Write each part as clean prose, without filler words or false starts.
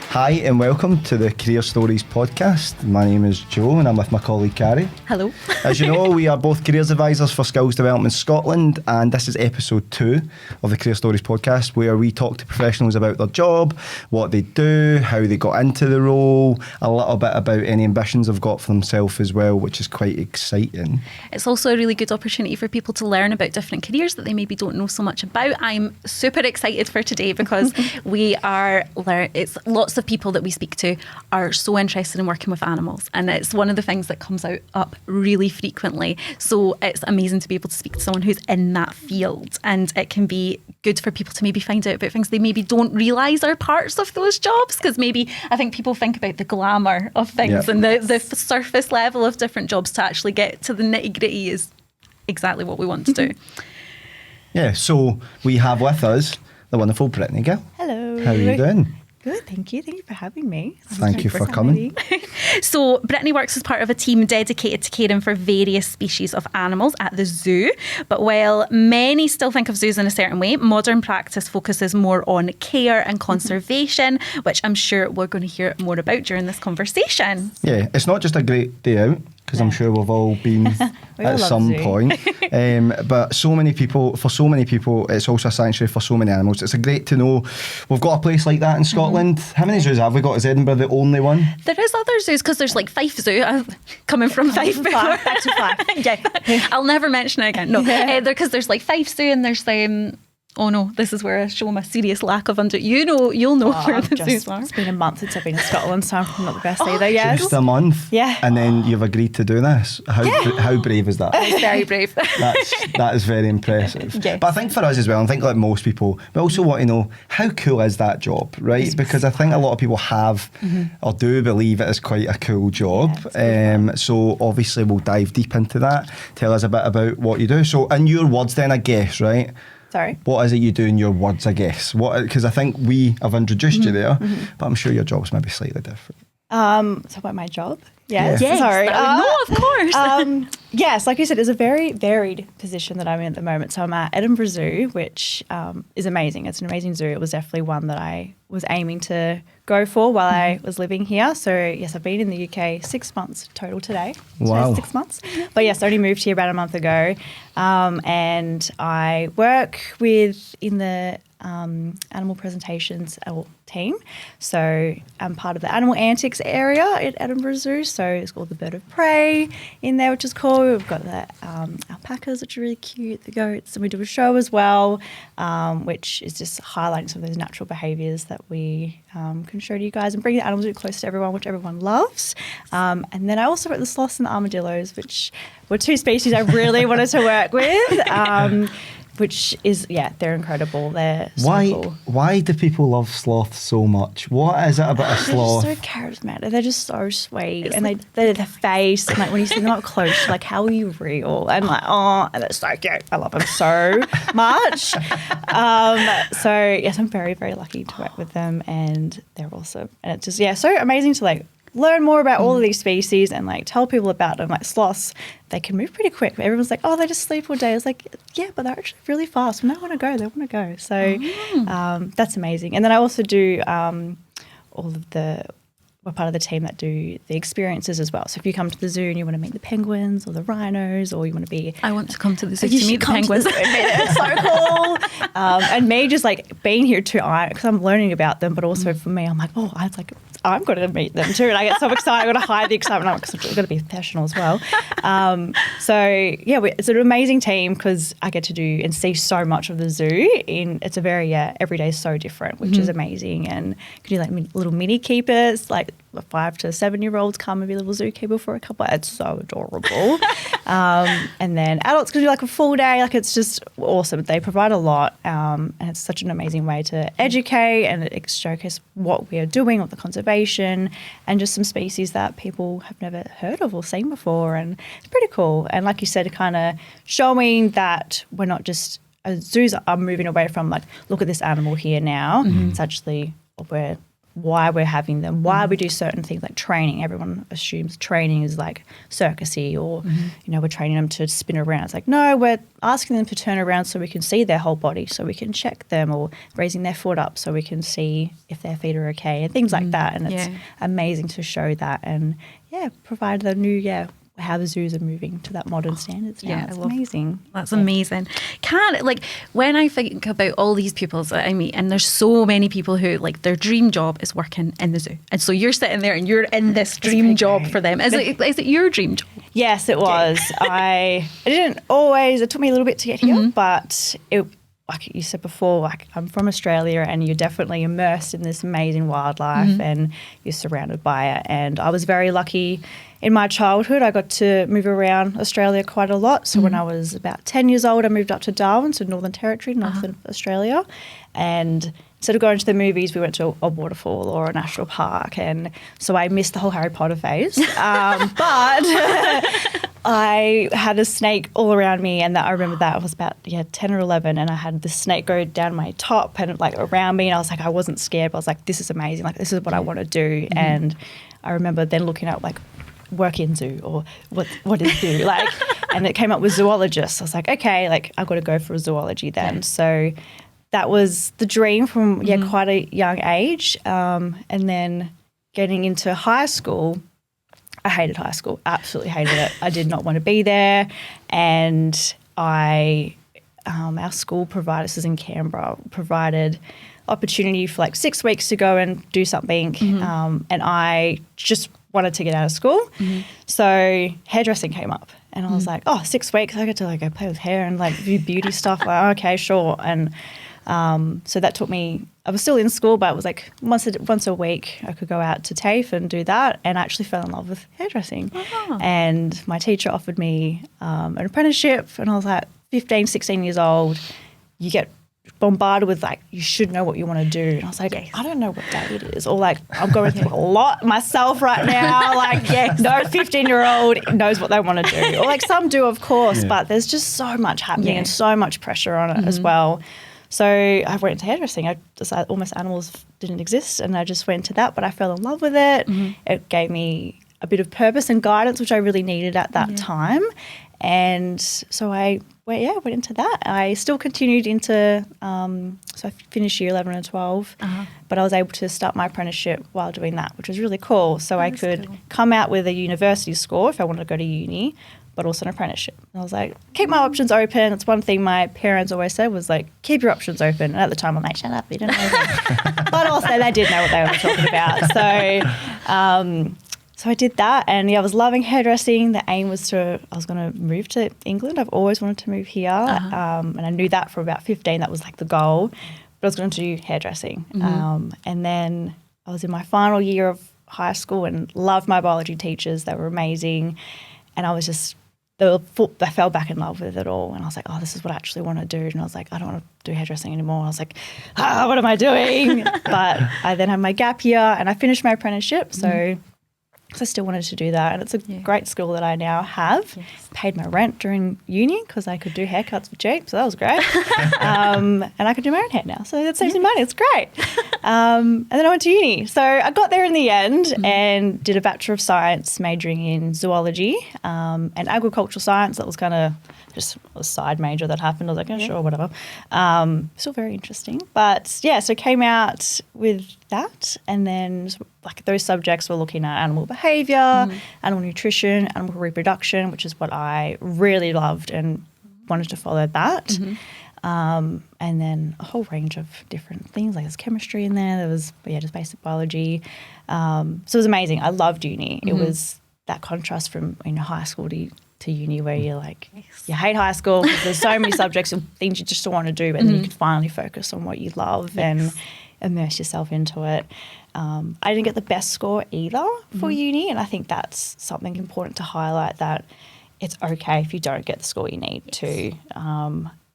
Hi and welcome to the Career Stories podcast. My name is Joe and I'm with my colleague Carrie. Hello. As you know, we are both careers advisors for Skills Development Scotland, and this is episode 2 of the Career Stories podcast, where we talk to professionals about their job, what they do, how they got into the role, a little bit about any ambitions they've got for themselves as well, which is quite exciting. It's also a really good opportunity for people to learn about different careers that they maybe don't know so much about. I'm super excited for today because it's lots of people that we speak to are so interested in working with animals, and it's one of the things that comes up really frequently. So it's amazing to be able to speak to someone who's in that field, and it can be good for people to maybe find out about things they maybe don't realise are parts of those jobs, because maybe I think people think about the glamour of things and the surface level of different jobs. To actually get to the nitty-gritty is exactly what we want to do. Yeah, so we have with us the wonderful Brittney Gill. Hello. How are you doing? Good, thank you. Thank you for having me. Thank you for coming. So Brittney works as part of a team dedicated to caring for various species of animals at the zoo. But while many still think of zoos in a certain way, modern practice focuses more on care and conservation, which I'm sure we're going to hear more about during this conversation. Yeah, it's not just a great day out, because I'm sure we've all been at some point. But for so many people, it's also a sanctuary for so many animals. It's great to know we've got a place like that in Scotland. How many zoos have we got? Is Edinburgh the only one? There is other zoos, because there's like Fife Zoo, coming from Fife before. Back to Fife. Yeah, I'll never mention it again. No, because there's like Fife Zoo, and there's oh no, this is where I show my serious lack of you'll know where the zoos are. It's been a month since I've been in Scotland, so I'm not the best either. Yeah, Just a month. Yeah. And then you've agreed to do this. How brave is that? It's very brave. That is very impressive. Yes. But I think for us as well, and I think like most people, we also want to know how cool is that job, right? Because I think a lot of people have or do believe it is quite a cool job. So obviously we'll dive deep into that. Tell us a bit about what you do. So in your words then, I guess, right? Sorry? What is it you do in your words, I guess? Because I think we have introduced you there, but I'm sure your job's maybe slightly different. So about my job? Yes. Sorry. No, of course. Yes, like you said, it's a very varied position that I'm in at the moment. So I'm at Edinburgh Zoo, which is amazing. It's an amazing zoo. It was definitely one that I was aiming to go for while I was living here. So yes, I've been in the UK 6 months total today. Wow. 6 months. But yes, I only moved here about a month ago. And I work in the animal presentations team. So I'm part of the animal antics area at Edinburgh Zoo. So it's called the bird of prey in there, which is cool. We've got the alpacas, which are really cute, the goats, and we do a show as well, which is just highlighting some of those natural behaviours that we can show to you guys and bring the animals really close to everyone, which everyone loves. And then I also work the sloths and the armadillos, which were two species I really wanted to work with. Which is, they're incredible. They're so cool. Why do people love sloths so much? What is it about a sloth? They're just so charismatic. They're just so sweet. And they're the face. And like when you see them up close, you're like, how are you real? And like, and they're so cute. I love them so much. So yes, I'm very, very lucky to work with them, and they're awesome. And it's just, so amazing to like learn more about all of these species and like tell people about them. Like sloths, they can move pretty quick. Everyone's like, oh, they just sleep all day. It's like, yeah, but they're actually really fast. When they want to go, they want to go. So that's amazing. And then I also do we're part of the team that do the experiences as well. So if you come to the zoo and you want to meet the penguins or the rhinos, or you want to be... I want to come to the zoo to meet the penguins. It's so cool. And me just like being here too, because I'm learning about them, but also for me, I'm like, I'm going to meet them too. And I get so excited. I'm going to hide the excitement because I've got to be professional as well. It's an amazing team because I get to do and see so much of the zoo. It's a very, every day is so different, which is amazing. And you can do like little mini keepers, like 5 to 7-year-olds come and be a little zookeeper for a couple. It's so adorable. And then adults can do like a full day. Like it's just awesome. They provide a lot, and it's such an amazing way to educate and showcase what we are doing with the conservation and just some species that people have never heard of or seen before. And it's pretty cool. And like you said, kind of showing that we're not just zoos are moving away from like, look at this animal here now. It's actually we're why we're having them, why we do certain things like training. Everyone assumes training is like circusy or, we're training them to spin around. It's like, no, we're asking them to turn around so we can see their whole body, so we can check them, or raising their foot up so we can see if their feet are okay and things like that. And it's amazing to show that and, provide the new, how the zoos are moving to that modern standards now. Yeah, it's amazing. That's amazing. When I think about all these pupils that I meet, and there's so many people who like their dream job is working in the zoo, and so you're sitting there and you're in this dream job for them. Is it your dream job? Yes, it was. I didn't always. It took me a little bit to get here, but it. Like you said before, like I'm from Australia and you're definitely immersed in this amazing wildlife and you're surrounded by it. And I was very lucky in my childhood. I got to move around Australia quite a lot. So when I was about 10 years old, I moved up to Darwin, so Northern Territory, Northern Australia. And instead of going to the movies, we went to a waterfall or a national park. And so I missed the whole Harry Potter phase. But I had a snake all around me, and I remember that I was about 10 or 11, and I had the snake go down my top and like around me, and I was like, I wasn't scared, but I was like, this is amazing, like this is what I want to do. And I remember then looking up like work in zoo or what is zoo like, and it came up with zoologist. I was like, okay, like I've got to go for a zoology then. So that was the dream from quite a young age, and then getting into high school. I hated high school, absolutely hated it. I did not want to be there. And our school provided, this is in Canberra, provided opportunity for like 6 weeks to go and do something. And I just wanted to get out of school. So hairdressing came up. And I was like, 6 weeks, I get to like go play with hair and like do beauty stuff. Like, okay, sure. And so that took me, I was still in school, but it was like once a week I could go out to TAFE and do that, and I actually fell in love with hairdressing. And my teacher offered me an apprenticeship, and I was like 15, 16 years old. You get bombarded with like, you should know what you want to do. And I was like, I don't know what that it is. Or like, I'm going through a lot myself right now. Like, no 15-year-old knows what they want to do. Or like some do, of course, but there's just so much happening and so much pressure on it as well. So I went into hairdressing. I decided almost animals didn't exist, and I just went into that, but I fell in love with it. It gave me a bit of purpose and guidance, which I really needed at that time. And so I went into that. I still continued into, so I finished year 11 and 12, but I was able to start my apprenticeship while doing that, which was really cool. So I could come out with a university score if I wanted to go to uni, but also an apprenticeship. And I was like, keep my options open. That's one thing my parents always said was like, keep your options open. And at the time I'm like, shut up, you don't know anything. But also they did know what they were talking about. So I did that, and I was loving hairdressing. The aim was I was going to move to England. I've always wanted to move here. And I knew that from about 15, that was like the goal. But I was going to do hairdressing. And then I was in my final year of high school and loved my biology teachers. They were amazing. And I was just, I fell back in love with it all, and I was like, this is what I actually want to do. And I was like, I don't want to do hairdressing anymore. And I was like, what am I doing? But I then had my gap year and I finished my apprenticeship. So I still wanted to do that, and it's a great skill that I now have. Paid my rent during uni because I could do haircuts for cheap, so that was great. And I could do my own hair now, so that saves me money. It's great. And then I went to uni. So I got there in the end and did a Bachelor of Science majoring in zoology and agricultural science. That was kind of just a side major that happened. I was like, sure, whatever. Still very interesting. But so came out with that, and then like those subjects were looking at animal behaviour, animal nutrition, animal reproduction, which is what I really loved and wanted to follow that. And then a whole range of different things, like there's chemistry in there, there was just basic biology. So it was amazing. I loved uni. It was that contrast from high school to uni, where you're like, you hate high school because there's so many subjects and things you just don't want to do, and then you can finally focus on what you love and immerse yourself into it. I didn't get the best score either for uni, and I think that's something important to highlight, that it's okay if you don't get the score you need to.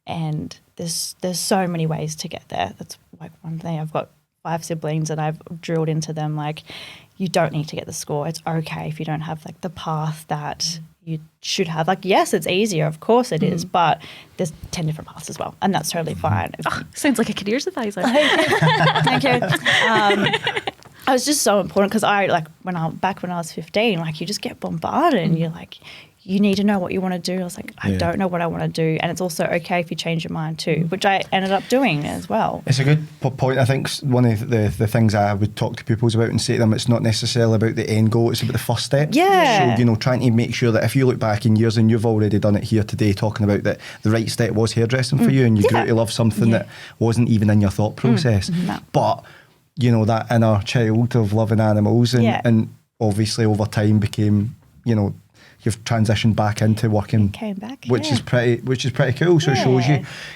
And there's so many ways to get there. That's like one thing. I've got 5 siblings and I've drilled into them, like, you don't need to get the score. It's okay if you don't have like the path that you should have. Like, yes, it's easier, of course it is, but there's 10 different paths as well, and that's totally fine. Sounds like a careers advisor. Thank you. it was just so important because when I was 15, like you just get bombarded and you're like, you need to know what you want to do. I was like, I don't know what I want to do. And it's also okay if you change your mind too, which I ended up doing as well. It's a good point. I think one of the things I would talk to pupils about and say to them, it's not necessarily about the end goal, it's about the first step. Yeah. So, trying to make sure that if you look back in years, and you've already done it here today, talking about that the right step was hairdressing for you, and you grew to love something that wasn't even in your thought process. No. But, that inner child of loving animals and obviously over time became, you've transitioned back into working, Came back, which is pretty cool. So it shows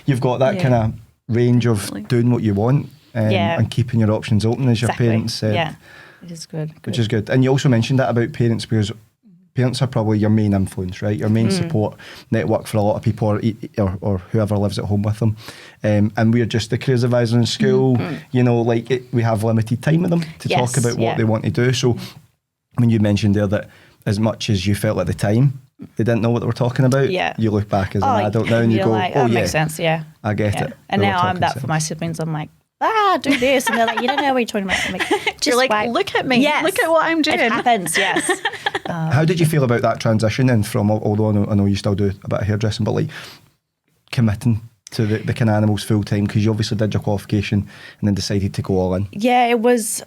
you've got that kind of range of doing what you want and keeping your options open, as your parents said. Yeah, it is good. Which is good. And you also mentioned that about parents, because parents are probably your main influence, right? Your main support network for a lot of people, or whoever lives at home with them. And we're just the careers advisor in school. We have limited time with them to talk about what they want to do. So, you mentioned there that as much as you felt at the time, they didn't know what they were talking about. Yeah. You look back as an adult now and you go, like, oh, makes sense, I get it. And now I'm that for my siblings. I'm like, do this. And they're like, you don't know what you're talking about. I'm like, you're like, wait. Look at me. Yes. Look at what I'm doing. It happens, yes. How did you feel about that transition then from, although I know you still do a bit of hairdressing, but like committing to the kind of animals full time, because you obviously did your qualification and then decided to go all in? Yeah, it was,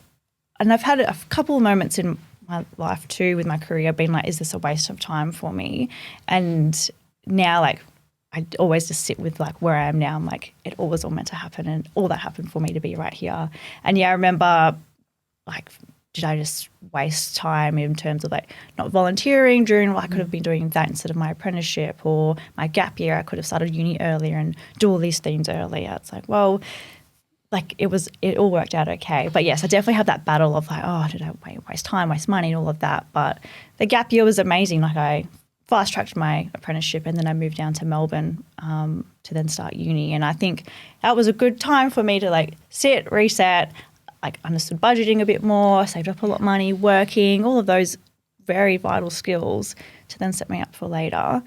and I've had a couple of moments in my life too with my career being like, is this a waste of time for me? And now I always just sit with like where I am now. I'm like, it all was all meant to happen, and all that happened for me to be right here. And I remember like, did I just waste time in terms of like not volunteering during what I could have been doing that instead of my apprenticeship or my gap year? I could have started uni earlier and do all these things earlier. It's like, well, like it all worked out okay. But yes, I definitely had that battle of like, oh, did I waste time, waste money and all of that. But the gap year was amazing. Like I fast-tracked my apprenticeship and then I moved down to Melbourne to then start uni. And I think that was a good time for me to like sit, reset, like understood budgeting a bit more, saved up a lot of money, working, all of those very vital skills to then set me up for later.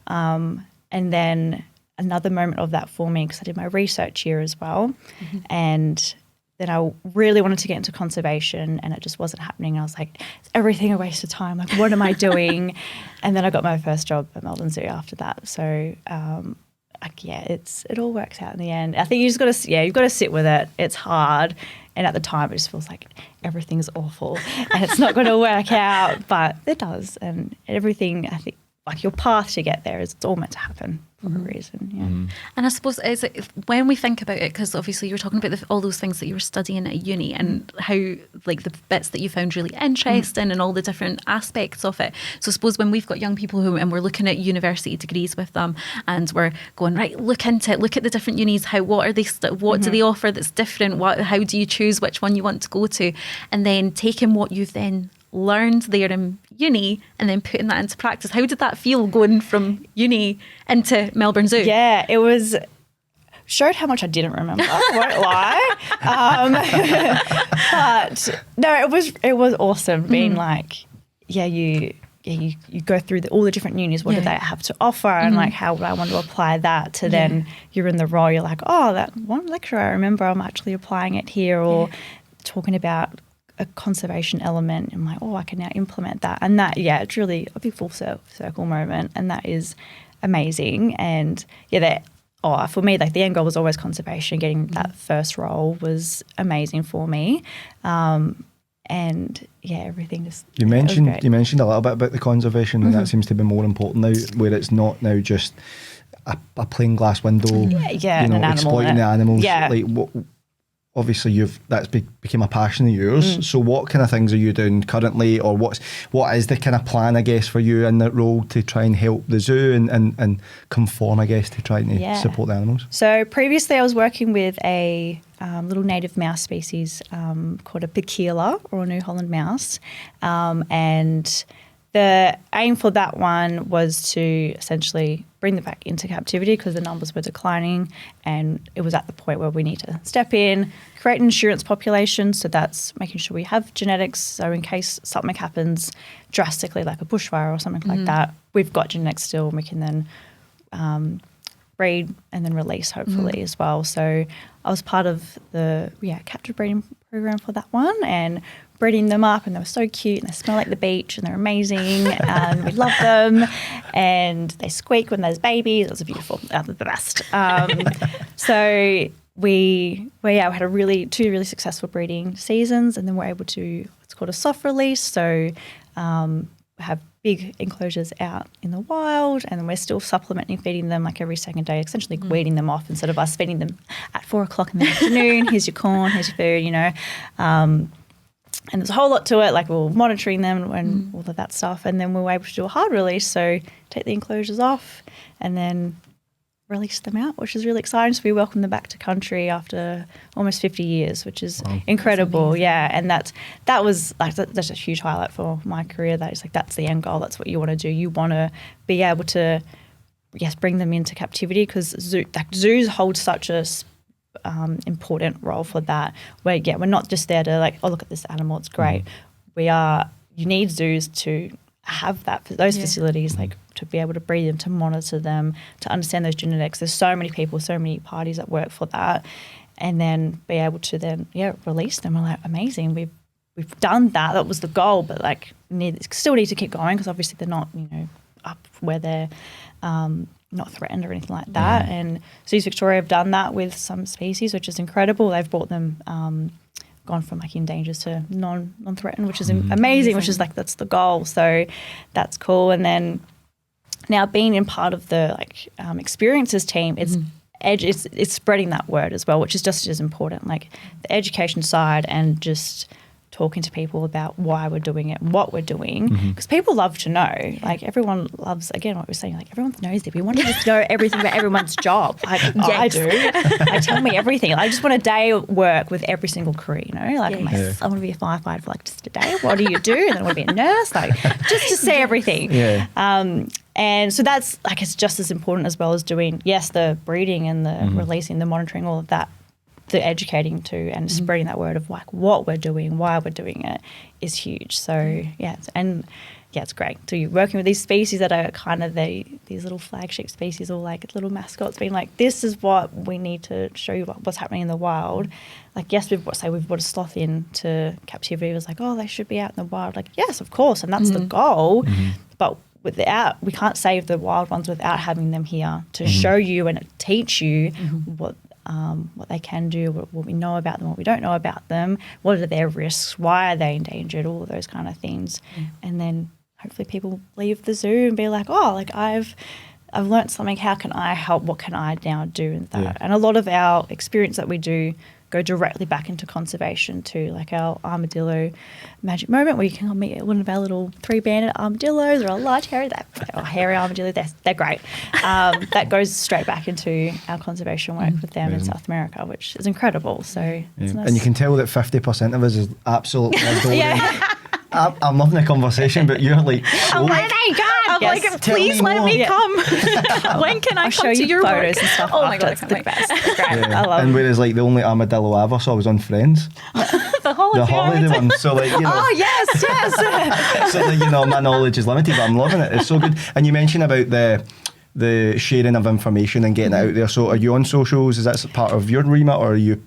And then another moment of that for me, because I did my research year as well. And then I really wanted to get into conservation and it just wasn't happening. I was like, is everything a waste of time? Like, what am I doing? And then I got my first job at Melbourne Zoo after that. So, it all works out in the end. I think you've got to sit with it. It's hard. And at the time, it just feels like everything's awful and it's not going to work out, but it does. And everything, I think, like your path to get there it's all meant to happen for a reason. Yeah. And I suppose when we think about it, because obviously you were talking about all those things that you were studying at uni and how like the bits that you found really interesting and all the different aspects of it. So I suppose when we've got young people and we're looking at university degrees with them and we're going, right, look into it, look at the different unis, what are they, what do they offer that's different, how do you choose which one you want to go to, and then taking what you've then learned there in uni and then putting that into practice. How did that feel going from uni into Melbourne Zoo? Yeah, showed how much I didn't remember. I won't lie. But no, it was awesome being like, you go through all the different unis. What do they have to offer, and like how would I want to apply that to then you're in the role. You're like, oh, that one lecture I remember, I'm actually applying it here, or talking about a conservation element. I'm like, oh, I can now implement that. And that, it's really a big full circle moment. And that is amazing. And for me, like the end goal was always conservation. Getting that first role was amazing for me. Everything just you mentioned a little bit about the conservation, and that seems to be more important now, where it's not now just a plain glass window, exploiting the animals. Like obviously that's became a passion of yours. So what kind of things are you doing currently, or what is the kind of plan, I guess, for you in that role to try and help the zoo and conform, I guess, to trying to support the animals? So previously I was working with a little native mouse species called a Peculiar, or a New Holland mouse, and the aim for that one was to essentially bring them back into captivity because the numbers were declining, and it was at the point where we need to step in, create an insurance population. So that's making sure we have genetics. So in case something happens drastically, like a bushfire or something like that, we've got genetics still, and we can then breed and then release hopefully as well. So I was part of the captive breeding program for that one, and breeding them up, and they were so cute, and they smell like the beach, and they're amazing, and we love them, and they squeak when there's babies. It was beautiful. They're the best. So we had two really successful breeding seasons, and then we're able to what's called a soft release. So have big enclosures out in the wild, and then we're still supplementing, feeding them like every second day, essentially weeding them off instead of us feeding them at 4 o'clock in the afternoon. Here's your corn, here's your food, you know. And there's a whole lot to it, like we're monitoring them and all of that stuff. And then we were able to do a hard release, so take the enclosures off and then release them out, which is really exciting. So we welcome them back to country after almost 50 years, which is incredible. Yeah, and that's a huge highlight for my career. That is like, that's the end goal. That's what you want to do. You want to be able to, bring them into captivity, because zoos hold such a important role for that. Where we're not just there to like, oh, look at this animal, it's great. You need zoos to have those facilities, like to be able to breed them, to monitor them, to understand those genetics. There's so many people, so many parties that work for that, and then be able to then release them. We're like, amazing, we've done that. That was the goal, but like still need to keep going, because obviously they're not up where they're not threatened or anything like that. And Zoos Victoria have done that with some species, which is incredible. They've brought them gone from like endangered to non-threatened, which is amazing, which is like, that's the goal. So that's cool. And then now being in part of the experiences team, it's spreading that word as well, which is just as important, like the education side and just talking to people about why we're doing it and what we're doing, because people love to know. Like everyone loves, again, what we're saying, like everyone's nosy. We want to just know everything about everyone's job. Like I do. Like tell me everything. I just want a day of work with every single crew, Like I want to be a firefighter for like just a day. What do you do? And then I want to be a nurse, like just to say everything. And so that's like, it's just as important as well as doing, the breeding and the releasing, the monitoring, all of that. The educating too, and spreading that word of like what we're doing, why we're doing it is huge. So it's great. So you're working with these species that are kind of these little flagship species, or like little mascots, being like, this is what we need to show you what's happening in the wild. Like we've brought a sloth into captivity. It was like, oh, they should be out in the wild. Like yes, of course, and that's the goal. But we can't save the wild ones without having them here to show you and teach you what they can do, what we know about them, what we don't know about them, what are their risks, why are they endangered, all of those kind of things. And then hopefully people leave the zoo and be like, oh, like I've learned something, how can I help, what can I now do in that? And a lot of our experience that we do go directly back into conservation too, like our armadillo magic moment, where you can meet one of our little 3-banded armadillos, or a large hairy armadillo. They're great. That goes straight back into our conservation work with them in South America, which is incredible. So it's nice. And you can tell that 50% of us is absolutely adoring. I'm loving the conversation, but you're like, I'm like, hey God, I'm like, please let me come. When can I come to your photos work? and stuff? Oh my God, it's the best. It's great. I love and it. whereas like the only armadillo I ever saw was on Friends. The holiday one. So like, oh yes. So like, my knowledge is limited, but I'm loving it. It's so good. And you mentioned about the sharing of information and getting it out there. So are you on socials? Is that part of your remit, or are you?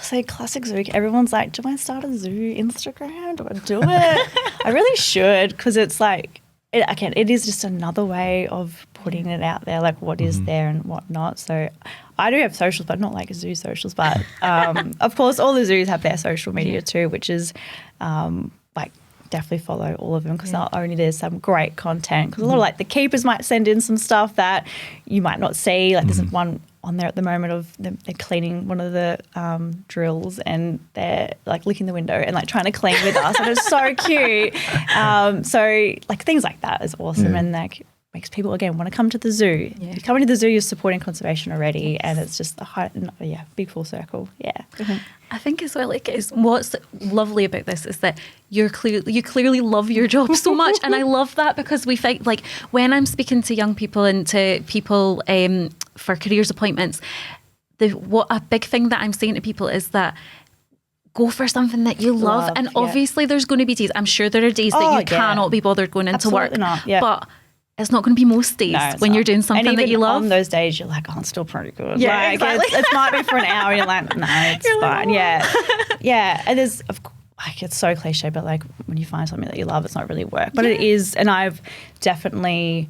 So classic zoo. Everyone's like, do I start a zoo Instagram? Do I do it? I really should, because it's like, it is just another way of putting it out there, like what is there and what not. So I do have socials, but not like zoo socials. But of course, all the zoos have their social media too, which is like definitely follow all of them, because not only there's some great content, because a lot of like the keepers might send in some stuff that you might not see. Like there's one on there at the moment of them, they're cleaning one of the drills, and they're like licking the window and like trying to clean with us, and it's so cute. So like things like that is awesome, and like makes people again want to come to the zoo. If you come into the zoo, you're supporting conservation already, and it's just big full circle. I think as well, like, what's lovely about this is that you clearly love your job so much, and I love that, because we find, like, when I'm speaking to young people and to people for careers appointments, what a big thing that I'm saying to people is that go for something that you love, and obviously there's going to be days, I'm sure there are days that you cannot be bothered going into work, but it's not going to be most days when you're doing something that you love. On those days, you're like, oh, it's still pretty good. Yeah, like, exactly. It might be for an hour, and you're like, no, it's fine. Yeah. And there's, like, like it's so cliche, but like when you find something that you love, it's not really work. But it is, and I've definitely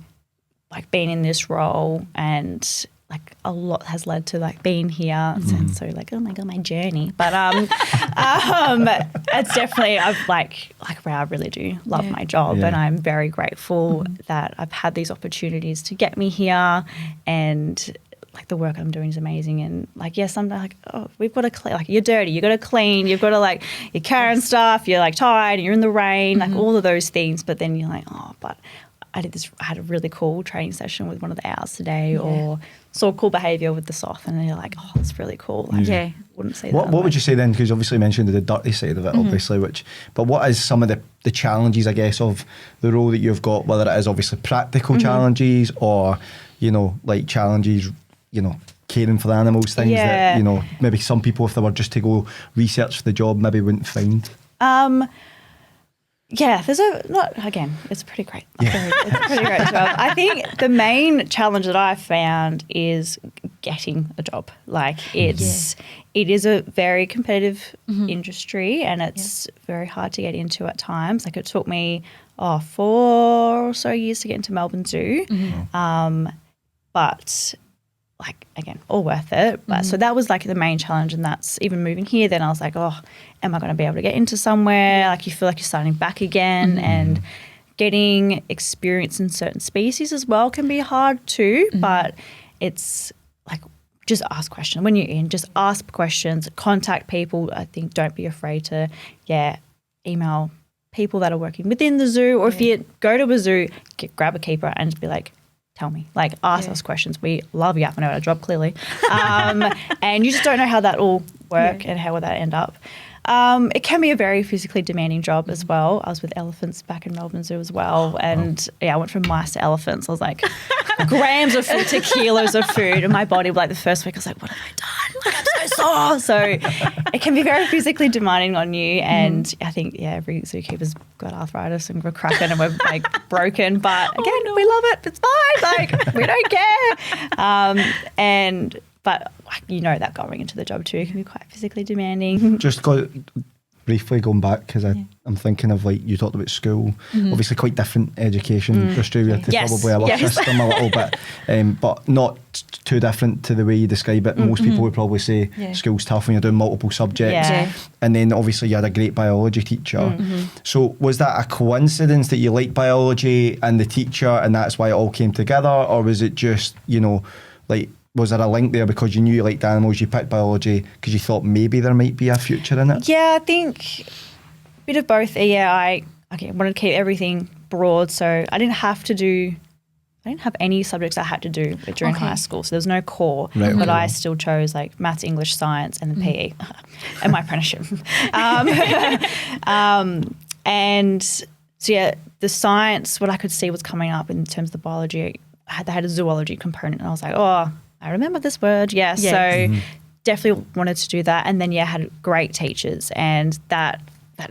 like been in this role, and like a lot has led to like being here. It sounds so like, oh my God, my journey. But it's definitely, I've like wow, I really do love my job, and I'm very grateful that I've had these opportunities to get me here, and like the work I'm doing is amazing. And like, sometimes like, oh, we've got to clean, like you're dirty, you've got to clean, you've got to like, you're carrying stuff, you're like tired, you're in the rain, like all of those things. But then you're like, oh, but I had a really cool training session with one of the owls today, or saw cool behaviour with the sloth, and you're like, oh, that's really cool. Like, wouldn't say that. What would you say then? Because obviously you mentioned the dirty side of it, obviously, but what is some of the challenges, I guess, of the role that you've got, whether it is obviously practical challenges or, you know, like challenges, you know, caring for the animals, things that, you know, maybe some people, if they were just to go research for the job, maybe wouldn't find? It's pretty great. It's a pretty great job. I think the main challenge that I found is getting a job. Like it is a very competitive industry, and it's very hard to get into at times. Like it took me 4 or so years to get into Melbourne Zoo. But like, again, all worth it. But so that was like the main challenge, and that's even moving here. Then I was like, oh, am I going to be able to get into somewhere? Like you feel like you're starting back again, and getting experience in certain species as well can be hard too. But it's like, just ask questions. When you're in, just ask questions, contact people. I think don't be afraid to, email people that are working within the zoo, or if you go to a zoo, grab a keeper and just be like, tell me, like ask us questions. We love you up and out of our job, clearly. And you just don't know how that will work and how will that end up. It can be a very physically demanding job as well. I was with elephants back in Melbourne Zoo as well. And I went from mice to elephants. I was like grams of food to kilos of food. And my body, like the first week, I was like, what have I done? Like I'm so sore. So it can be very physically demanding on you. And I think, every zookeeper's got arthritis and we're cracking and we're like broken. But again, we love it. It's fine. Like we don't care. But you know that going into the job too can be quite physically demanding. Just briefly going back, because I'm thinking of like you talked about school, obviously quite different education for Australia to probably our system a little bit, but not too different to the way you describe it. Most people would probably say school's tough when you're doing multiple subjects, and then obviously you had a great biology teacher. So was that a coincidence that you liked biology and the teacher and that's why it all came together, or was it just, you know, like, was there a link there because you knew you liked animals, you picked biology because you thought maybe there might be a future in it? Yeah, I think a bit of both. I wanted to keep everything broad, so I didn't have any subjects I had to do during high school, so there was no core, but I still chose like maths, English, science, and then PE and my apprenticeship. And so the science, what I could see was coming up in terms of the biology. They had a zoology component, and I was like, oh, I remember this word. So definitely wanted to do that. And then, had great teachers, and that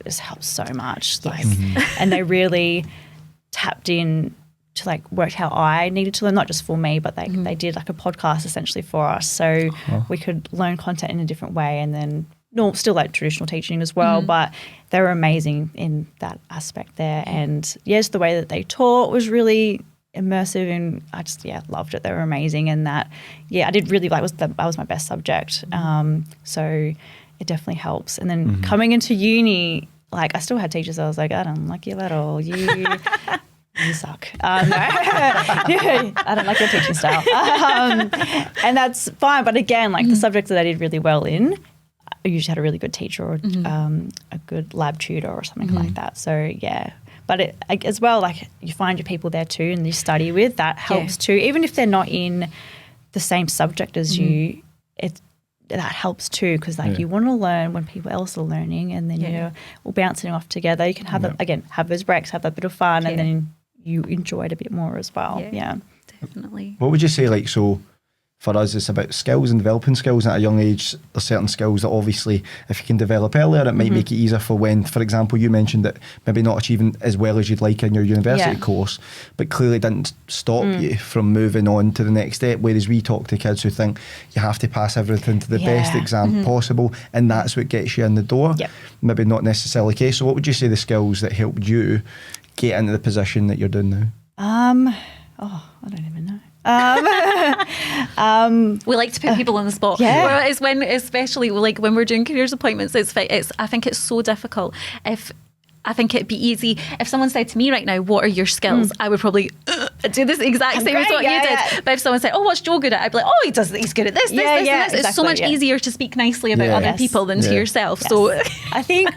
just helped so much. Like, and they really tapped in to like work how I needed to learn, not just for me, but they did like a podcast essentially for us. So we could learn content in a different way, and then still like traditional teaching as well, but they were amazing in that aspect there. And just the way that they taught was really immersive, and I just loved it. They were amazing, and that I did really like that was my best subject. So it definitely helps. And then coming into uni, like I still had teachers that I was like, I don't like you at all. You suck. No. I don't like your teaching style. And that's fine. But again, like the subjects that I did really well in, I usually had a really good teacher or a good lab tutor or something like that. So but as well, like you find your people there too, and you study with, that helps too. Even if they're not in the same subject as you, that helps too, because like you want to learn when people else are learning, and then you're all bouncing off together. You can have have those breaks, have that bit of fun, and then you enjoy it a bit more as well. Definitely. What would you say, like, so for us, it's about skills and developing skills. At a young age, there's certain skills that obviously, if you can develop earlier, it might make it easier for when, for example, you mentioned that maybe not achieving as well as you'd like in your university course, but clearly didn't stop you from moving on to the next step. Whereas we talk to kids who think you have to pass everything to the best exam possible, and that's what gets you in the door. Maybe not necessarily the case. So what would you say the skills that helped you get into the position that you're doing now? I don't even know. We like to put people on the spot. Well, it's when, especially like when we're doing careers appointments, I think it's so difficult. I think it'd be easy if someone said to me right now, what are your skills? I would probably do this exact same as what you did. But if someone said, oh, what's Joe good at? I'd be like, oh, he's good at this, this, and this. It's so much easier to speak nicely about other people than to yourself. So I think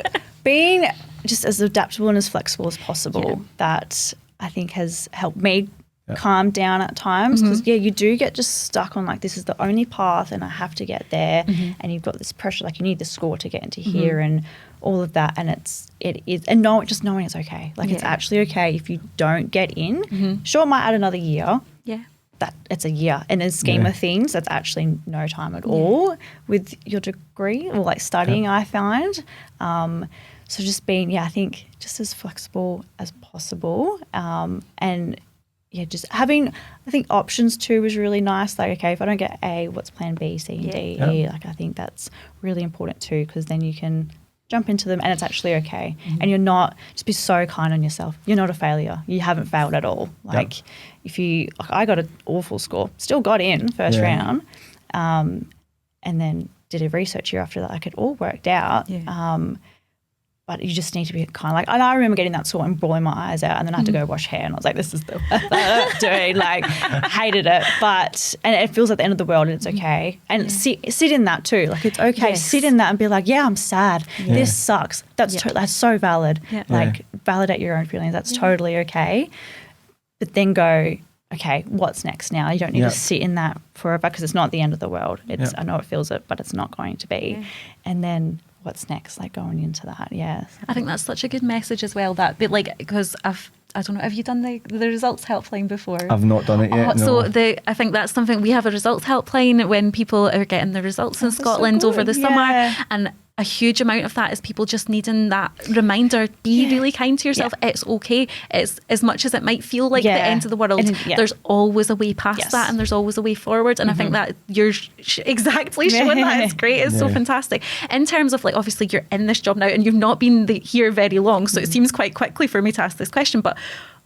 being just as adaptable and as flexible as possible, that I think has helped me calm down at times, because you do get just stuck on like, this is the only path and I have to get there, and you've got this pressure, like you need the score to get into here and all of that, and it is just knowing it's okay, like it's actually okay if you don't get in. Sure, it might add another year, that it's a year in the scheme of things. That's actually no time at all with your degree or like studying, I find. So just being I think just as flexible as possible, and just having, I think, options too was really nice. Like, okay, if I don't get A, what's plan B, C, and D, E? Like, I think that's really important too, because then you can jump into them and it's actually okay. And you're not, just be so kind on yourself. You're not a failure. You haven't failed at all. Like, if you, like, I got an awful score, still got in first round, and then did a research year after that. Like, it all worked out. But you just need to be kind of like, and I remember getting that sort and bawling my eyes out, and then I had to go wash hair, and I was like, this is the worst I'm doing. Like, hated it. But, and it feels like the end of the world, and it's okay. And sit in that too. Like, it's okay. Sit in that and be like, yeah, I'm sad. This sucks. That's that's so valid. Like, validate your own feelings. That's totally okay. But then go, okay, what's next now? You don't need to sit in that forever, because it's not the end of the world. It's I know it feels it, but it's not going to be. And then what's next, like going into that. I think that's such a good message as well, that bit, like, because I don't know, have you done the results helpline before? I've not done it yet. So I think that's something, we have a results helpline when people are getting the results in Scotland over the summer, and a huge amount of that is people just needing that reminder, be really kind to yourself. It's okay. It's, as much as it might feel like the end of the world, there's always a way past that, and there's always a way forward. And I think that you're exactly showing that. It's great. It's so fantastic. In terms of, like, obviously you're in this job now and you've not been here very long, so it seems quite quickly for me to ask this question, but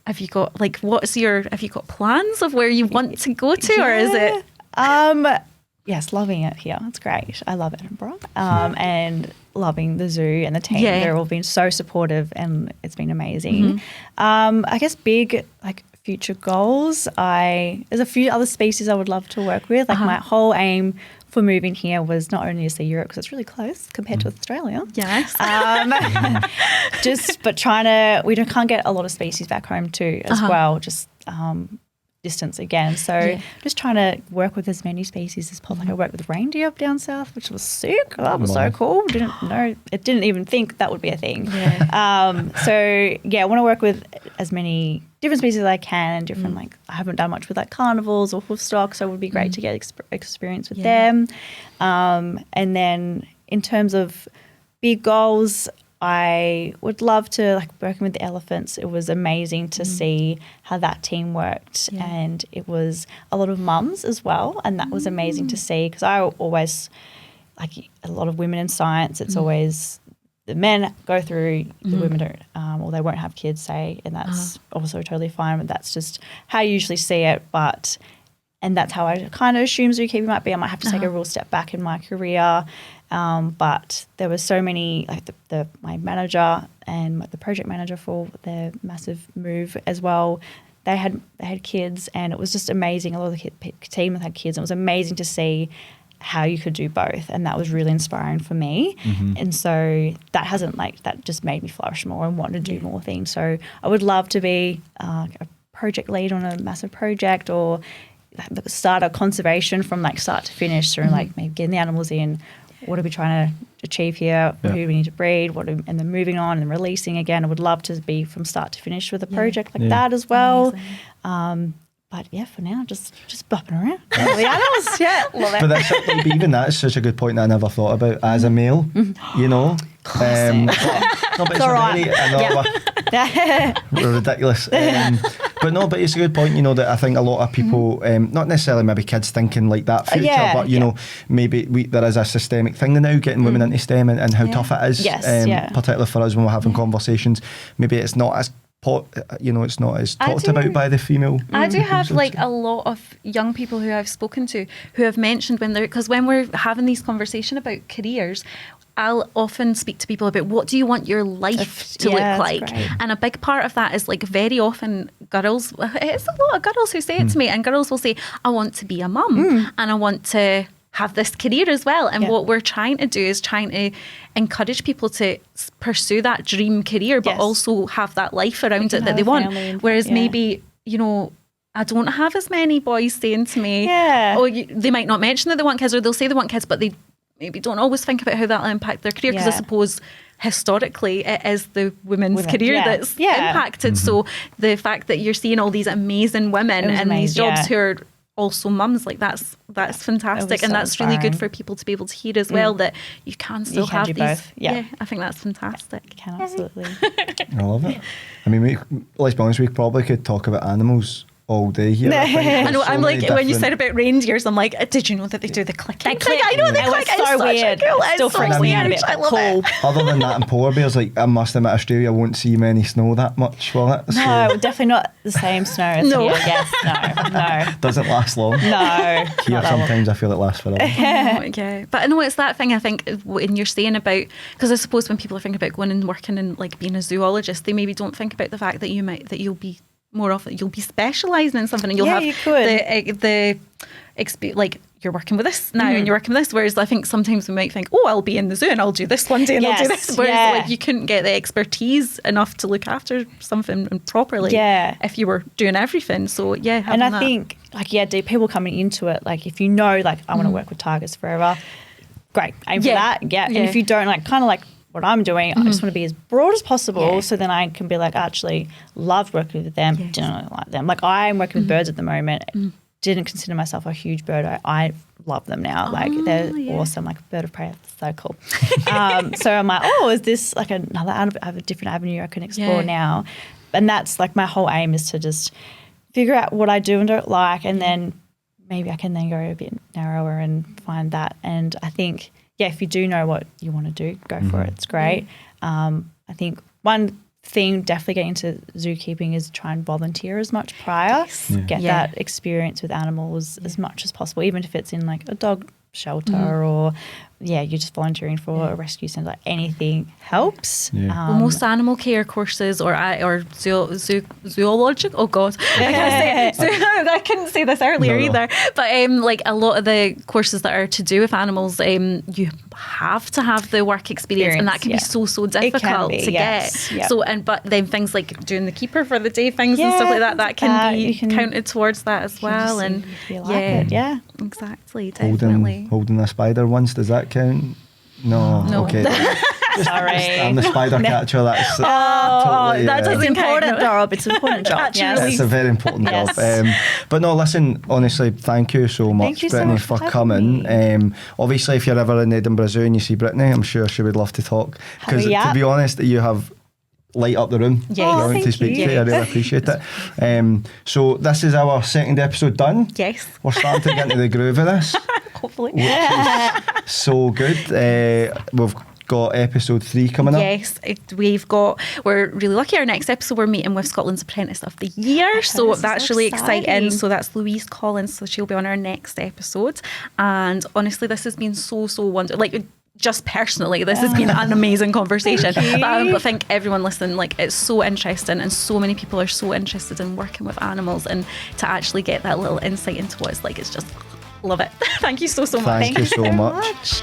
have you got, like, have you got plans of where you want to go to, or is it? Yes, loving it here. It's great. I love Edinburgh, and loving the zoo and the team. They're all been so supportive, and it's been amazing. I guess big, like, future goals. There's a few other species I would love to work with. Like, my whole aim for moving here was not only to see Europe, because it's really close compared to Australia. Yes. But can't get a lot of species back home too as well. Just distance again. So just trying to work with as many species as possible. Like, I worked with reindeer up down south, which was sick. That was so cool. Didn't even think that would be a thing. I want to work with as many different species as I can, different, like, I haven't done much with, like, carnivores or hoof stock, so it would be great to get experience with them. And then in terms of big goals, I would love to, like, working with the elephants. It was amazing to see how that team worked, and it was a lot of mums as well, and that was amazing to see, because I always, like, a lot of women in science, it's always the men go through, the women don't, or they won't have kids, say, and that's also totally fine, but that's just how I usually see it. And that's how I kind of assume zookeeping might be. I might have to take a real step back in my career. But there were so many, like my manager and the project manager for the massive move as well, they had kids, and it was just amazing. A lot of the team had kids, and it was amazing to see how you could do both, and that was really inspiring for me. And so that just made me flourish more and want to do more things. So I would love to be a project lead on a massive project, or start a conservation from, like, start to finish, through like maybe getting the animals in. What are we trying to achieve here? Who do we need to breed? And then moving on and releasing again. I would love to be from start to finish with a project like that as well. But But yeah, for now, just bopping around. The animals, yeah, love it. But that's, even that's such a good point that I never thought about as a male, you know. But it's all right. we're ridiculous. But it's a good point, you know, that I think a lot of people, not necessarily maybe kids thinking like that future, but you know, maybe there is a systemic thing now getting women into STEM and how tough it is, particularly for us when we're having conversations. Maybe it's not as it's not as talked about by the female. I do have like a lot of young people who I've spoken to who have mentioned when we're having these conversations about careers, I'll often speak to people about what do you want your life to look like, and a big part of that is like very often girls. It's a lot of girls who say it to me, and girls will say, "I want to be a mum, and I want to have this career as well." And what we're trying to do is trying to encourage people to pursue that dream career, but also have that life around it that they want. Whereas maybe, you know, I don't have as many boys saying to me, they might not mention that they want kids, or they'll say they want kids, but they maybe don't always think about how that'll impact their career, because I suppose historically it is the women's career that's impacted. So the fact that you're seeing all these amazing women in these jobs who are also mums, like that's fantastic, and that's really good for people to be able to hear as well, that you can still have these both. I think that's fantastic. You can absolutely. I love it. I mean, let's be honest, we probably could talk about animals all day here. I know. I'm like, when you said about reindeers, I'm like, did you know that they do the clicking? I know they click. It's so weird. It's so weird. I love it. Other than that, and polar bears, like I must admit, Australia won't see many snow that much, will it? No, definitely not the same snow as here. Yes, no. Doesn't last long. No. Here sometimes I feel it lasts forever. But I know it's that thing, I think, when you're saying about, because I suppose when people are thinking about going and working and like being a zoologist, they maybe don't think about the fact that you'll be more often, you'll be specialising in something, and you'll have the like you're working with this now and you're working with this, whereas I think sometimes we might think, oh, I'll be in the zoo and I'll do this one day and I'll do this, whereas like you couldn't get the expertise enough to look after something properly if you were doing everything. So and I think like people coming into it, like if you know like I want to work with tigers forever, great, aim for that, and if you don't, like kind of like what I'm doing, I just want to be as broad as possible, so then I can be like, actually love working with them, don't like them. Like I'm working with birds at the moment, didn't consider myself a huge bird. I love them now. Like they're awesome, like bird of prey, so cool. So I'm like, is this like another, I have a different avenue I can explore now. And that's like my whole aim is to just figure out what I do and don't like, and then maybe I can then go a bit narrower and find that. And I think, if you do know what you want to do, go for it. It's great. I think one thing definitely getting into zookeeping is try and volunteer as much prior. Get that experience with animals as much as possible, even if it's in like a dog shelter or you're just volunteering for a rescue centre. Like anything helps. Well, most animal care courses or zoologic. Oh God, I couldn't say this earlier either. But like a lot of the courses that are to do with animals, you have to have the work experience, and that can be so difficult to get. So but then things like doing the keeper for the day things and stuff like that can be counted towards that as well. And exactly, definitely. Holding a spider once, does that count? No. Okay. Sorry. I'm the spider catcher. That's totally, that doesn't important job. It's an important job. It's a very important job. But no, listen, honestly, thank you so much, Brittney, for coming. Obviously, if you're ever in Edinburgh Zoo and you see Brittney, I'm sure she would love to talk. Because to be honest, you have light up the room. To speak to you. I really appreciate it. So this is our second episode done. Yes. We're starting to get into the groove of this. Hopefully. Which is so good. We've got episode 3 coming up. Yes, we're really lucky. Our next episode, we're meeting with Scotland's Apprentice of the Year. So that's really exciting. So that's Louise Collins. So she'll be on our next episode. And honestly, this has been so wonderful. Like, just personally, this has been an amazing conversation. But I think everyone listening, like, it's so interesting, and so many people are so interested in working with animals, and to actually get that little insight into what it's like, it's just love it. Thank you so much. Thank you so much.